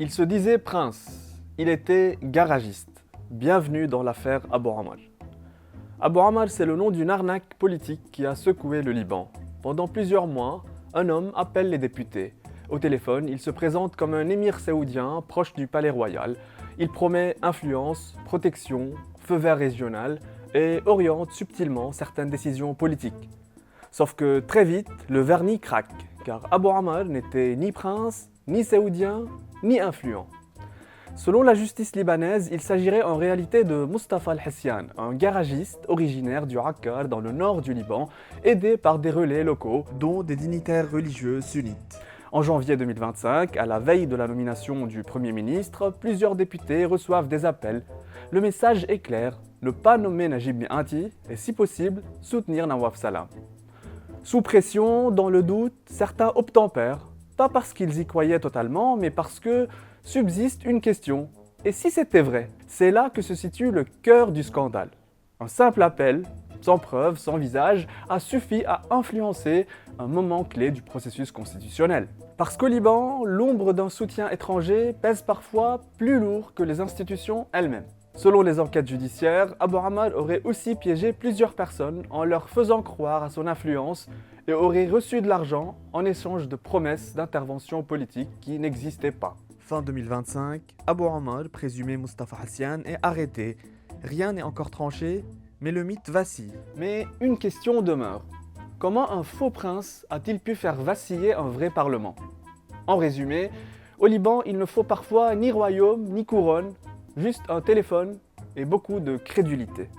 Il se disait prince, il était garagiste. Bienvenue dans l'affaire Abu Ammar. Abu Ammar, c'est le nom d'une arnaque politique qui a secoué le Liban. Pendant plusieurs mois, un homme appelle les députés. Au téléphone, il se présente comme un émir saoudien proche du palais royal. Il promet influence, protection, feu vert régional et oriente subtilement certaines décisions politiques. Sauf que très vite, le vernis craque, car Abu Ammar n'était ni prince, ni saoudien, ni influent. Selon la justice libanaise, il s'agirait en réalité de Mustafa Al-Hessian, un garagiste originaire du Akkar dans le nord du Liban, aidé par des relais locaux, dont des dignitaires religieux sunnites. En janvier 2025, à la veille de la nomination du Premier ministre, plusieurs députés reçoivent des appels. Le message est clair, ne pas nommer Najib Mikati et si possible, soutenir Nawaf Salam. Sous pression, dans le doute, certains obtempèrent, pas parce qu'ils y croyaient totalement, mais parce que subsiste une question. Et si c'était vrai? C'est là que se situe le cœur du scandale. Un simple appel, sans preuve, sans visage, a suffi à influencer un moment clé du processus constitutionnel. Parce qu'au Liban, l'ombre d'un soutien étranger pèse parfois plus lourd que les institutions elles-mêmes. Selon les enquêtes judiciaires, Abu Ammar aurait aussi piégé plusieurs personnes en leur faisant croire à son influence et aurait reçu de l'argent en échange de promesses d'intervention politique qui n'existaient pas. Fin 2025, Abu Ammar, présumé Mustafa Hessian, est arrêté. Rien n'est encore tranché, mais le mythe vacille. Mais une question demeure. Comment un faux prince a-t-il pu faire vaciller un vrai parlement? En résumé, au Liban, il ne faut parfois ni royaume ni couronne, juste un téléphone et beaucoup de crédulité.